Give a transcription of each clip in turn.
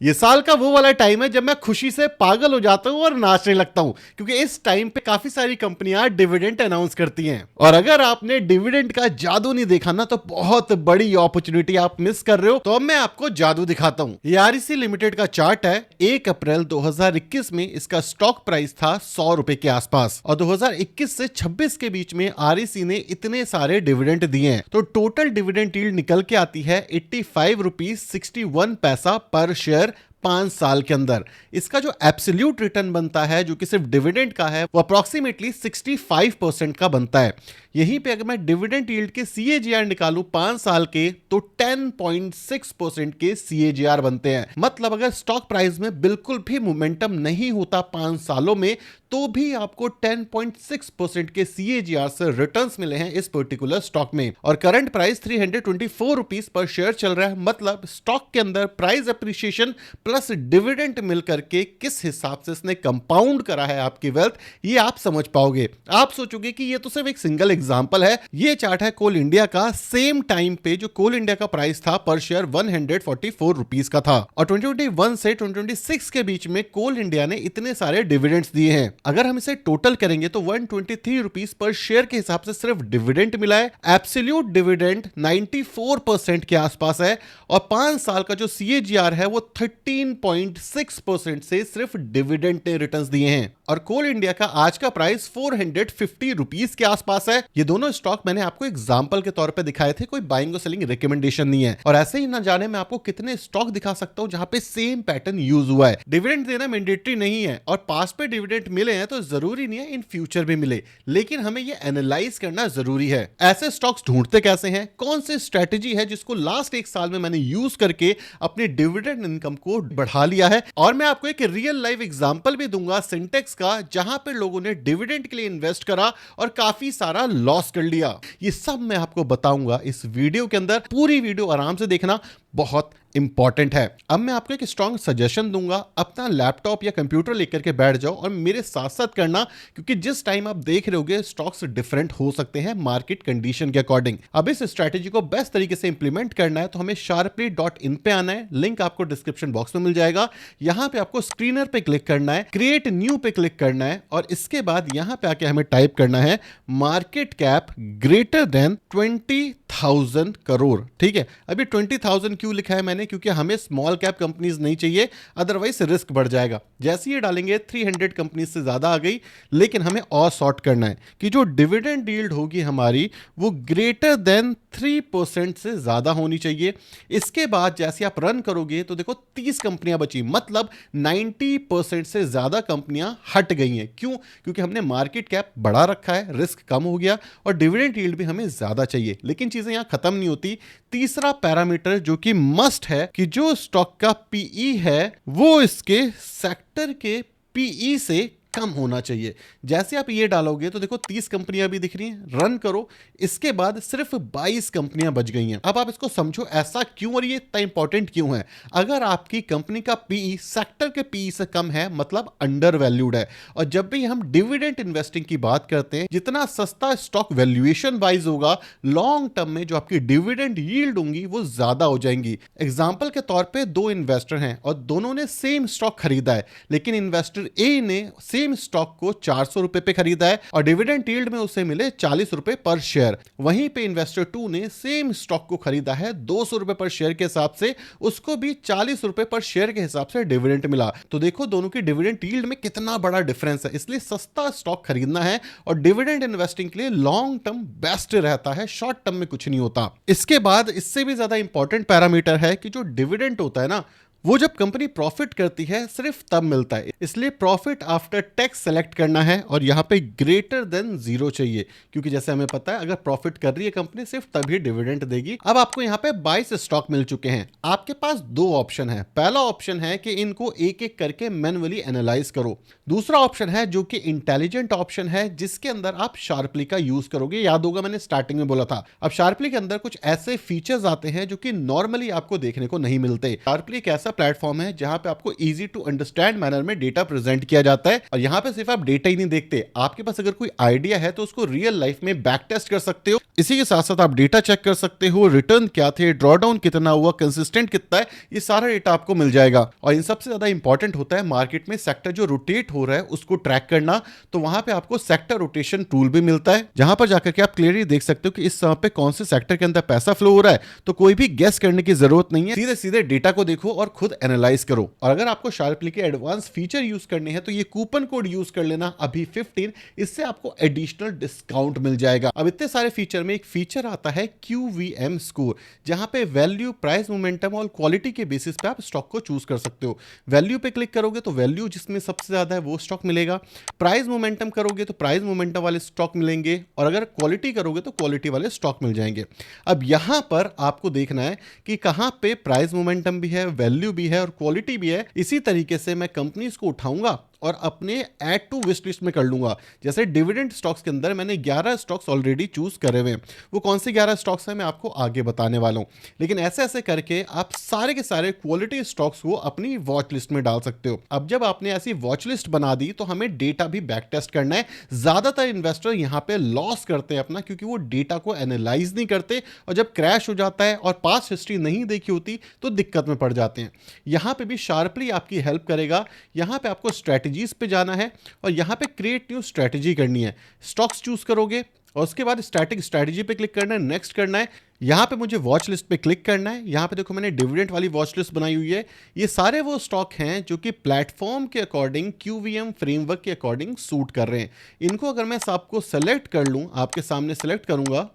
ये साल का वो वाला टाइम है जब मैं खुशी से पागल हो जाता हूं और नाचने लगता हूं, क्योंकि इस टाइम पे काफी सारी कंपनियां डिविडेंड अनाउंस करती हैं। और अगर आपने डिविडेंड का जादू नहीं देखा ना, तो बहुत बड़ी अपॉर्चुनिटी आप मिस कर रहे हो। तो अब मैं आपको जादू दिखाता हूं। ये आरईसी लिमिटेड का चार्ट है। 1 अप्रैल 2021 में इसका स्टॉक प्राइस था 100 रुपए के आसपास, और 2021 से 26 के बीच में आरईसी ने इतने सारे डिविडेंड दिए हैं, तो टोटल डिविडेंड यील्ड निकल के आती है 85 रुपीज 61 पैसा पर शेयर 5 साल के अंदर। इसका जो एब्सोल्यूट रिटर्न बनता है, जो कि सिर्फ डिविडेंड का है, वो अप्रोक्सीमेटली 65% का बनता है। यहीं पे अगर मैं डिविडेंड यील्ड के सीएजीआर निकालूं 5 साल के, तो 10.6% के सीएजीआर बनते हैं। मतलब अगर स्टॉक प्राइस में बिल्कुल भी मोमेंटम नहीं होता 5 सालों में, तो भी आपको 10.6% के सीएजीआर से रिटर्न्स मिले हैं इस पर्टिकुलर स्टॉक में। और करंट प्राइस 324 रुपीस पर शेयर चल रहा है। मतलब स्टॉक के अंदर प्राइस अप्रिसिएशन प्लस डिविडेंड मिलकर के किस हिसाब से इसने कंपाउंड करा है आपकी वेल्थ, ये आप समझ पाओगे। आप सोचोगे कि ये तो सिर्फ एक सिंगल एग्जांपल है। ये चार्ट है कोल इंडिया का। सेम टाइम पे जो कोल इंडिया का प्राइस था पर शेयर 144 रुपीस का था, और 2021 से 2026 के बीच में कोल इंडिया ने इतने सारे डिविडेंड्स दिए हैं। अगर हम इसे टोटल करेंगे तो 123 रुपीस पर शेयर के हिसाब से सिर्फ डिविडेंड मिला है। एब्सोल्यूट डिविडेंड 94% के आसपास है, और 5 साल का जो सीएजीआर है वो 13.6% से सिर्फ डिविडेंड ने रिटर्न्स दिए हैं। और कोल इंडिया का आज का प्राइस 450 रुपीस के आसपास है। ये दोनों स्टॉक मैंने आपको एग्जांपल के तौर पे दिखाए थे, कोई बाइंग और सेलिंग रिकमेंडेशन नहीं है। और ऐसे ही ना जाने मैं आपको कितने स्टॉक दिखा सकता हूं जहां पे सेम पैटर्न यूज हुआ है। डिविडेंड देना मैंडेटरी नहीं है, और पास पे डिविडेंड मिले हैं तो जरूरी नहीं है इन फ्यूचर भी मिले, लेकिन हमें ये एनालाइज करना जरूरी है। ऐसे स्टॉक्स ढूंढते कैसे हैं, कौन सी स्ट्रेटेजी है जिसको लास्ट 1 साल में मैंने यूज करके अपने डिविडेंड इनकम को बढ़ा लिया है। और मैं आपको एक रियल लाइफ एग्जांपल भी दूंगा सिंटेक्स का, जहां पे लोगों ने डिविडेंड के लिए इन्वेस्ट करा और काफी सारा लॉस कर लिया। ये सब मैं आपको बताऊंगा इस वीडियो के अंदर। पूरी वीडियो आराम से देखना, बहुत इंपॉर्टेंट है। अब मैं आपको एक स्ट्रॉन्ग सजेशन दूंगा, अपना लैपटॉप या कंप्यूटर लेकर के बैठ जाओ और मेरे साथ साथ करना, क्योंकि जिस टाइम आप देख रहे होगे स्टॉक्स डिफरेंट हो सकते हैं मार्केट कंडीशन के अकॉर्डिंग। अब इस स्ट्रैटेजी को बेस्ट तरीके से इंप्लीमेंट करना है तो हमें sharply.in पे आना है। लिंक आपको डिस्क्रिप्शन बॉक्स में मिल जाएगा। यहां पे आपको स्क्रीनर पे क्लिक करना है, क्रिएट न्यू पे क्लिक करना है, और इसके बाद यहां पे आके हमें टाइप करना है market cap greater than 20,000 crore. ठीक है, अभी 20,000 क्यों लिखा है मैंने, क्योंकि हमें स्मॉल कैप कंपनीज नहीं चाहिए, अदरवाइज रिस्क बढ़ जाएगा। जैसे ये डालेंगे 300 कंपनीज से ज्यादा आ गई, लेकिन हमें और सॉर्ट करना है कि जो डिविडेंड यील्ड होगी हमारी वो ग्रेटर देन 3% से ज्यादा होनी चाहिए। इसके बाद जैसे आप रन करोगे तो देखो 30 कंपनियां बची, मतलब 90% से ज्यादा कंपनियां हट गई हैं। क्यों? क्योंकि हमने मार्केट कैप बढ़ा रखा है, रिस्क कम हो गया, और डिविडेंड यील्ड भी हमें ज्यादा चाहिए। लेकिन चीजें यहां खत्म नहीं होती। तीसरा पैरामीटर जो कि मस्ट है कि जो स्टॉक का पीई है वो इसके सेक्टर के पीई से कम होना चाहिए। जैसे आप ये डालोगे तो देखो 30 कंपनियां भी दिख रही हैं, रन करो, इसके बाद सिर्फ 22 कंपनियां बच गई हैं। अब आप इसको समझो ऐसा क्यों और ये इतना इंपॉर्टेंट क्यों है। अगर आपकी कंपनी का पीई सेक्टर के पीई से कम है, मतलब अंडर वैल्यूड है। और जब भी हम डिविडेंड इन्वेस्टिंग की बात करते हैं, जितना सस्ता स्टॉक वैल्यूएशन वाइज होगा, लॉन्ग टर्म में जो आपकी डिविडेंड यील्ड होंगी वो ज्यादा हो जाएंगी। एग्जाम्पल के तौर पर 2 इन्वेस्टर हैं और दोनों ने सेम स्टॉक खरीदा है, लेकिन इन्वेस्टर ए ने सेम स्टॉक को 400 रुपए पे खरीदा है और डिविडेंड यील्ड में उसे मिले 40 रुपए पर शेयर। वहीं पे इन्वेस्टर 2 ने सेम स्टॉक को खरीदा है 200 रुपए पर शेयर के हिसाब से, उसको भी 40 रुपए पर शेयर के हिसाब से डिविडेंड मिला। तो देखो दोनों की डिविडेंड यील्ड में कितना बड़ा डिफरेंस है। इसलिए सस्ता स्टॉक खरीदना है, और डिविडेंड इन्वेस्टिंग के लिए लॉन्ग टर्म बेस्ट रहता है, शॉर्ट टर्म में कुछ नहीं होता। इसके बाद इससे भी ज्यादा इंपॉर्टेंट पैरामीटर है कि जो डिविडेंड होता है ना, वो जब कंपनी प्रॉफिट करती है सिर्फ तब मिलता है। इसलिए प्रॉफिट आफ्टर टैक्स सेलेक्ट करना है, और यहां पे ग्रेटर देन 0 चाहिए, क्योंकि जैसे हमें पता है अगर प्रॉफिट कर रही है कंपनी सिर्फ तभी डिविडेंड देगी। अब आपको यहां पे 22 स्टॉक मिल चुके हैं। आपके पास 2 ऑप्शन है। पहला ऑप्शन है कि इनको एक एक करके मैन्युअली एनालाइज करो। दूसरा ऑप्शन है जो कि इंटेलिजेंट ऑप्शन है, जिसके अंदर आप शार्पली का यूज करोगे। याद होगा मैंने स्टार्टिंग में बोला था। अब शार्पली के अंदर कुछ ऐसे फीचर्स आते हैं जो कि नॉर्मली आपको देखने को नहीं मिलते। शार्पली एक ऐसा ऐसा प्लेटफॉर्म है जहां पे आपको इजी टू अंडरस्टैंड मैनर में डेटा प्रेजेंट किया जाता है। और यहाँ पे सिर्फ आप डेटा ही नहीं देखते, आपके पास अगर कोई आइडिया है तो उसको रियल लाइफ में बैक टेस्ट कर सकते हो। इसी के साथ साथ आप डेटा चेक कर सकते हो, रिटर्न क्या थे, ड्रॉडाउन कितना हुआ, कंसिस्टेंट कितना है, ये सारा डेटा आपको मिल जाएगा। और इन सबसे ज्यादा इंपॉर्टेंट होता है मार्केट में सेक्टर जो रोटेट हो रहा है उसको ट्रैक करना। तो वहां पे आपको सेक्टर रोटेशन टूल भी मिलता है, जहां पर जाकर के आप क्लियरली देख सकते हो कि इस समय पे कौन से सेक्टर के अंदर पैसा फ्लो हो रहा है। तो कोई भी गेस करने की जरूरत नहीं है, सीधे सीधे डेटा को देखो और खुद एनालाइज करो। और अगर आपको शार्पली के एडवांस फीचर यूज करने हैं तो ये कूपन कोड यूज कर लेना अभी 15, इससे आपको एडिशनल डिस्काउंट मिल जाएगा। अब इतने सारे फीचर में एक फीचर आता है QVM स्कोर, जहां पे वैल्यू, प्राइस, मोमेंटम और क्वालिटी के बेसिस पे आप स्टॉक को चूज कर सकते हो। वैल्यू पे क्लिक करोगे तो वैल्यू जिसमें सबसे ज्यादा है वो स्टॉक मिलेगा, प्राइस मोमेंटम करोगे तो प्राइस मोमेंटम वाले स्टॉक मिलेंगे, और अगर क्वालिटी करोगे तो क्वालिटी वाले स्टॉक मिल जाएंगे। अब यहां पर आपको देखना है कि कहां पे प्राइस मोमेंटम भी है, वैल्यू भी है और क्वालिटी भी है। इसी तरीके से मैं कंपनीज को उठाऊंगा और अपने ऐड टू विश लिस्ट में कर लूंगा। जैसे डिविडेंड स्टॉक्स के अंदर मैंने 11 स्टॉक्स ऑलरेडी चूज करे हुए हैं, वो कौन से 11 स्टॉक्स हैं मैं आपको आगे बताने वाला हूं। लेकिन ऐसे ऐसे करके आप सारे के सारे क्वालिटी स्टॉक्स को अपनी वॉच लिस्ट में डाल सकते हो। अब जब आपने ऐसी वॉच लिस्ट बना दी तो हमें डेटा भी बैक टेस्ट करना है। ज्यादातर इन्वेस्टर यहां पे लॉस करते हैं अपना, क्योंकि वो डेटा को एनालाइज नहीं करते और जब क्रैश हो जाता है और पास्ट हिस्ट्री नहीं देखी होती तो दिक्कत में पड़ जाते हैं। यहां पे भी शार्पली आपकी हेल्प करेगा। यहां पे आपको स्ट्रेटजीज पे जाना है और यहां पे क्रिएट न्यू स्ट्रेटजी करनी है। स्टॉक्स चूज करोगे और उसके बाद स्टैटिक स्ट्रेटजी पे क्लिक करना है, नेक्स्ट करना है। यहां पे मुझे वॉच लिस्ट पे क्लिक करना है। यहां पे देखो मैंने डिविडेंड वाली वॉच लिस्ट बनाई हुई है। ये सारे वो स्टॉक हैं जो कि प्लेटफॉर्म के अकॉर्डिंग, QVM फ्रेमवर्क के अकॉर्डिंग सूट कर रहे हैं। इनको अगर मैं सबको सेलेक्ट कर लूं, आपके सामने सेलेक्ट करूंगा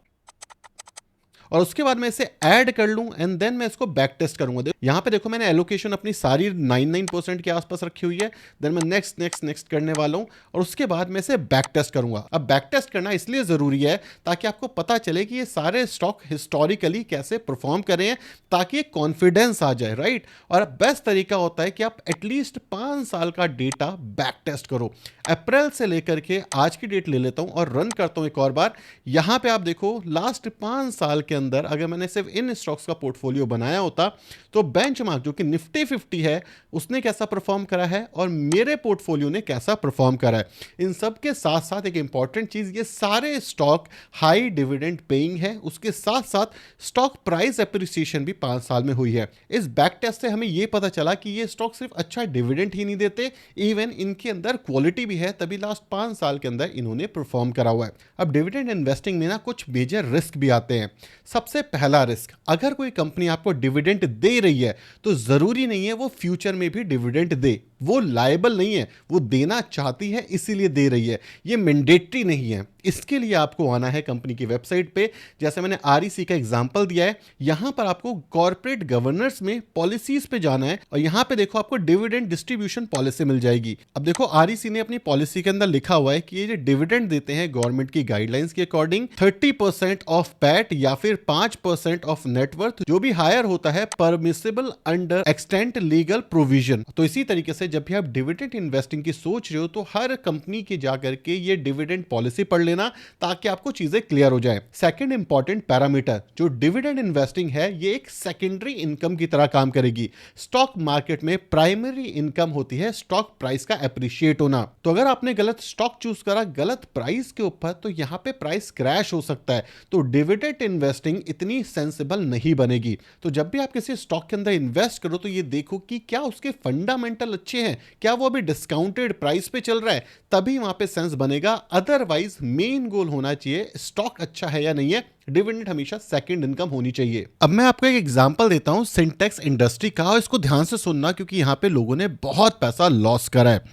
और उसके बाद मैं इसे ऐड कर लूं एंड देन मैं इसको बैक टेस्ट करूंगा। यहां पे देखो मैंने एलोकेशन अपनी सारी 99% के आसपास रखी हुई है। देन मैं नेक्स्ट नेक्स्ट नेक्स्ट करने वाला हूं और उसके बाद मैं इसे बैक टेस्ट करूंगा। अब बैक टेस्ट करना इसलिए जरूरी है ताकि आपको पता चले कि ये सारे स्टॉक हिस्टोरिकली कैसे परफॉर्म कर रहे हैं, ताकि एक कॉन्फिडेंस आ जाए, राइट। और बेस्ट तरीका होता है कि आप एटलीस्ट 5 साल का डेटा बैक टेस्ट करो। अप्रैल से लेकर के आज की डेट ले लेता हूं और रन करता हूं एक और बार। यहां पे आप देखो लास्ट 5 साल के अंदर अगर मैंने सिर्फ इन स्टॉक्स का पोर्टफोलियो बनाया होता तो बेंचमार्क जो कि निफ्टी 50 है उसने कैसा परफॉर्म करा है और मेरे पोर्टफोलियो ने कैसा परफॉर्म करा है। इन सब के साथ साथ एक इंपॉर्टेंट चीज, ये सारे स्टॉक हाई डिविडेंड पेइंग है। उसके साथ साथ स्टॉक प्राइस एप्रिसिएशन भी 5 साल में हुई है। इस बैक टेस्ट से हमें यह पता चला कि ये स्टॉक सिर्फ अच्छा डिविडेंड ही नहीं देते, इवन इनके अंदर क्वालिटी भी है, तभी लास्ट 5 साल के अंदर इन्होंने परफॉर्म करा हुआ है। अब डिविडेंड इन्वेस्टिंग में ना कुछ मेजर रिस्क भी आते हैं। सबसे पहला रिस्क, अगर कोई कंपनी आपको डिविडेंड दे रही है तो जरूरी नहीं है वो फ्यूचर में भी डिविडेंड दे। वो लायबल नहीं है, वो देना चाहती है इसीलिए दे रही है, ये मैंडेटरी नहीं है। इसके लिए आपको आना है कंपनी की वेबसाइट पे, जैसे मैंने REC का एग्जांपल दिया है। यहां पर आपको कॉर्पोरेट गवर्नेंस में पॉलिसीज पे जाना है और यहां पे देखो आपको डिविडेंड डिस्ट्रीब्यूशन पॉलिसी मिल जाएगी। अब देखो REC ने अपनी पॉलिसी के अंदर लिखा हुआ है कि ये जो डिविडेंड देते हैं गवर्नमेंट की गाइडलाइंस के अकॉर्डिंग 30% ऑफ पैट या फिर 5% ऑफ नेटवर्थ, जो भी हायर होता है permissible under extent legal provision. तो इसी तरीके से जब भी आप डिविडेंड इन्वेस्टिंग की सोच रहे हो तो हर कंपनी के जाकर के ये डिविडेंड पॉलिसी पढ़ लेना ताकि आपको चीजें क्लियर हो जाए। सेकंड इंपॉर्टेंट पैरामीटर, जो डिविडेंड इन्वेस्टिंग है ये एक सेकेंडरी इनकम की तरह काम करेगी। स्टॉक मार्केट में प्राइमरी इनकम होती है स्टॉक प्राइस का एप्रिशिएट होना। तो अगर आपने गलत स्टॉक चूज करा गलत प्राइस के ऊपर तो यहां पे प्राइस क्रैश हो सकता है। तो डिविडेंड इन्वेस्टिंग इतनी सेंसिबल नहीं बनेगी। तो जब भी आप किसी स्टॉक के अंदर इन्वेस्ट करो तो ये देखो कि क्या उसके फंडामेंटल अच्छे हैं, क्या वो अभी डिस्काउंटेड प्राइस पे चल रहा है, तभी वहां पे सेंस बनेगा। अदरवाइज मेन गोल होना चाहिए स्टॉक अच्छा है या नहीं है, डिविडेंड हमेशा सेकंड इनकम होनी चाहिए। अब मैं आपको एक एग्जांपल देता हूं सिंटेक्स इंडस्ट्री का, और इसको ध्यान से सुनना क्योंकि यहां पे लोगों ने बहुत पैसा लॉस करा है।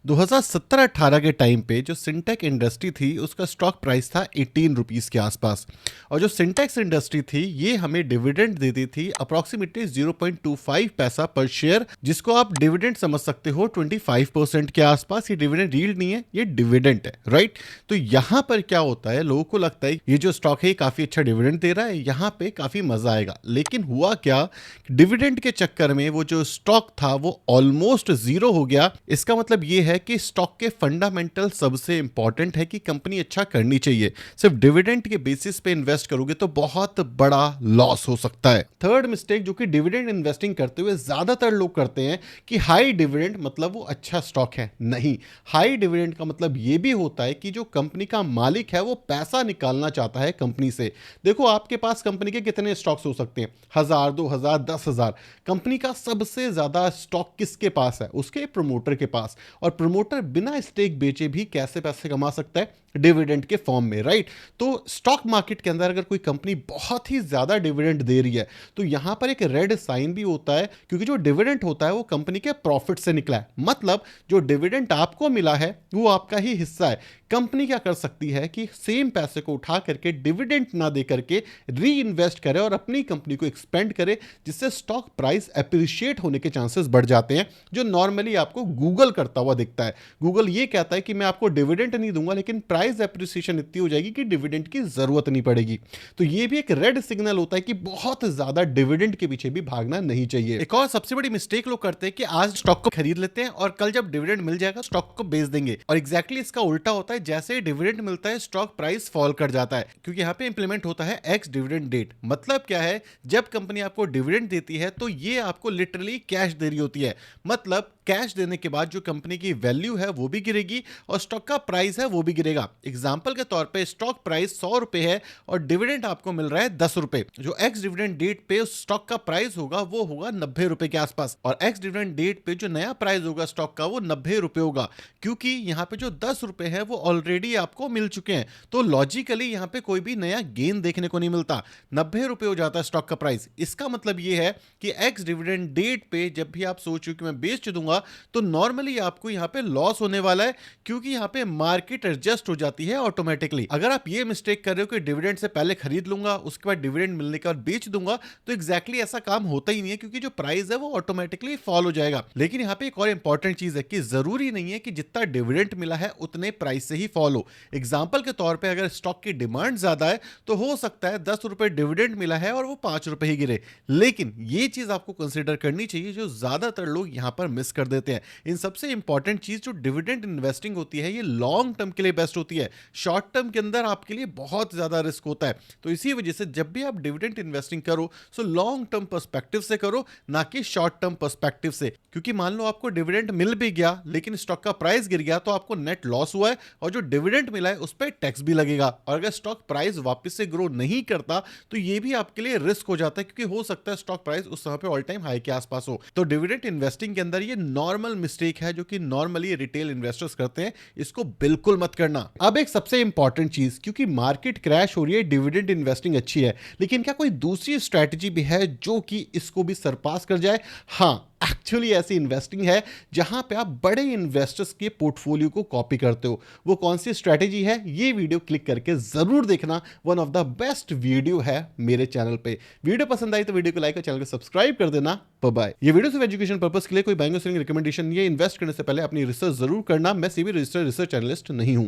2017-18 के टाइम पे जो सिंटेक्स इंडस्ट्री थी उसका स्टॉक प्राइस था 18 रुपीस के आसपास, और जो सिंटेक्स इंडस्ट्री थी ये हमें डिविडेंड देती थी अप्रोक्सीमेटली 0.25 पैसा पर शेयर, जिसको आप डिविडेंड समझ सकते सकते हो 25% के आसपास। ये डिविडेंड यील्ड नहीं है, ये डिविडेंड है, राइट। तो यहां पर क्या होता है, लोगों को लगता है ये जो स्टॉक है काफी अच्छा डिविडेंड दे रहा है, यहां पे काफी मजा आएगा। लेकिन हुआ क्या, डिविडेंड के चक्कर में वो जो स्टॉक था वो ऑलमोस्ट जीरो हो गया। इसका मतलब ये है कि स्टॉक के फंडामेंटल सबसे इंपॉर्टेंट है कि कंपनी अच्छा करनी चाहिए। सिर्फ डिविडेंड के बेसिस पे इन्वेस्ट करोगे तो बहुत बड़ा लॉस हो सकता है। थर्ड मिस्टेक जो कि डिविडेंड इन्वेस्टिंग करते हुए ज्यादातर लोग करते हैं कि हाई डिविडेंड मतलब वो अच्छा स्टॉक है। नहीं, हाई डिविडेंड का मतलब ये भी होता है कि जो कंपनी का मालिक है वो पैसा निकालना चाहता है कंपनी से। देखो, आपके पास कंपनी के कितने स्टॉक्स हो सकते हैं, 1000, 2000, 10,000। कंपनी का सबसे ज्यादा स्टॉक किसके पास है, उसके प्रमोटर के पास। और प्रमोटर बिना स्टेक बेचे भी कैसे पैसे कमा सकता है, डिविडेंड के फॉर्म में, राइट। तो स्टॉक मार्केट के अंदर अगर कोई कंपनी बहुत ही ज्यादा डिविडेंड दे रही है तो यहां पर एक रेड साइन भी होता है, क्योंकि जो डिविडेंड होता है वो कंपनी के प्रॉफिट से निकला है। मतलब जो डिविडेंड आपको मिला है वो आपका ही हिस्सा है। कंपनी क्या कर सकती है कि सेम पैसे को उठा करके डिविडेंड ना दे करके री इन्वेस्ट करे और अपनी कंपनी को एक्सपेंड करे, जिससे स्टॉक प्राइस एप्रिशिएट होने के चांसेस बढ़ जाते हैं, जो नॉर्मली आपको गूगल करता हुआ दिखता है। गूगल ये कहता है कि मैं आपको डिविडेंड नहीं दूंगा, लेकिन प्राइस एप्रिसिएशन इतनी हो जाएगी कि डिविडेंड की जरूरत नहीं पड़ेगी। तो ये भी एक रेड सिग्नल होता है कि बहुत ज्यादा डिविडेंड के पीछे भी भागना नहीं चाहिए। एक और सबसे बड़ी मिस्टेक लोग करते हैं कि आज स्टॉक को खरीद लेते हैं और कल जब डिविडेंड मिल जाएगा स्टॉक को बेच देंगे। और एग्जैक्टली इसका उल्टा होता है, जैसे ही डिविडेंड मिलता है स्टॉक प्राइस फॉल कर जाता है, क्योंकि यहां पे इंप्लीमेंट होता है एक्स डिविडेंड डेट। मतलब क्या है, जब कंपनी आपको डिविडेंड देती है तो ये आपको लिटरली कैश दे रही होती है। मतलब कैश देने के बाद जो कंपनी की वैल्यू है वो भी गिरेगी और स्टॉक का प्राइस है वो भी गिरेगा। एग्जांपल के तौर पे स्टॉक प्राइस 100 रुपए है और डिविडेंड आपको मिल रहा है 10 रुपए। जो एक्स डिविडेंड डेट पे उस स्टॉक का प्राइस होगा वो होगा 90 रुपए के आसपास, और एक्स डिविडेंड डेट पे जो नया प्राइस होगा स्टॉक का वो 90 रुपए होगा, क्योंकि यहां पे जो 10 रुपए है वो ऑलरेडी आपको मिल चुके हैं। तो लॉजिकली यहां पे कोई भी नया गेन देखने को नहीं मिलता, 90 रुपए हो जाता है स्टॉक का प्राइस। इसका मतलब ये है कि एक्स डिविडेंड डेट पे जब भी आप सोचो कि मैं बेच दूंगा तो नॉर्मली आपको यहां पे लॉस होने वाला है, क्योंकि यहां पे मार्केट एडजस्ट हो जाती है ऑटोमेटिकली। अगर आप ये मिस्टेक कर रहे हो कि डिविडेंड से पहले खरीद लूंगा उसके बाद डिविडेंड मिलने के बाद बेच दूंगा, तो एग्जैक्टली ऐसा काम होता ही नहीं है, क्योंकि जो प्राइस है वो ऑटोमेटिकली फॉल हो जाएगा। लेकिन यहां पे एक और इंपॉर्टेंट चीज है कि जरूरी नहीं है कि जितना डिविडेंड मिला है उतने प्राइस से ही फॉल हो। एग्जांपल के तौर पे अगर स्टॉक की डिमांड ज्यादा है तो हो सकता है 10 रुपए डिविडेंड मिला है और वो 5 रुपए ही गिरे। लेकिन ये चीज आपको कंसीडर करनी चाहिए, जो ज्यादातर लोग यहां पर मिस कर देते हैं। इन सबसे इंपॉर्टेंट चीज जो डिविडेंड इन्वेस्टिंग होती है ये लॉन्ग टर्म के लिए बेस्ट होती है, शॉर्ट टर्म के अंदर आपके लिए बहुत ज्यादा रिस्क होता है। तो इसी वजह से जब भी आप डिविडेंड इन्वेस्टिंग करो सो लॉन्ग टर्म पर्सपेक्टिव से करो, ना कि शॉर्ट टर्म पर्सपेक्टिव से। क्योंकि मान लो आपको डिविडेंड मिल भी गया लेकिन स्टॉक का प्राइस गिर गया तो आपको नेट लॉस हुआ है, और जो डिविडेंड मिला है उस पर टैक्स भी लगेगा। और अगर स्टॉक प्राइस वापस से ग्रो नहीं करता तो ये भी आपके लिए रिस्क हो जाता है, क्योंकि हो सकता है स्टॉक प्राइस उस समय पे ऑल टाइम हाई के आसपास हो। तो डिविडेंड इन्वेस्टिंग के अंदर ये नॉर्मल मिस्टेक है जो कि नॉर्मली रिटेल इन्वेस्टर्स करते हैं, इसको बिल्कुल मत करना। अब एक सबसे इंपॉर्टेंट चीज, क्योंकि मार्केट क्रैश हो रही है, डिविडेंड इन्वेस्टिंग अच्छी है, लेकिन क्या कोई दूसरी स्ट्रैटेजी भी है जो कि इसको भी सरपास कर जाए? हाँ, एक्चुअली ऐसी इन्वेस्टिंग है जहां पे आप बड़े इन्वेस्टर्स के पोर्टफोलियो को कॉपी करते हो। वो कौन सी स्ट्रैटेजी है, ये वीडियो क्लिक करके जरूर देखना। One of the best video है मेरे चैनल पे। वीडियो पसंद आई तो वीडियो को लाइक और चैनल को सब्सक्राइब कर देना। Bye bye. ये वीडियो सिर्फ एजुकेशन पर्पस के लिए, कोई बाइंग और सेलिंग रिकमेंडेशन, ये इन्वेस्ट करने से पहले अपनी रिसर्च जरूर करना। मैं सीबी रजिस्टर्ड रिसर्च एनालिस्ट नहीं हूं।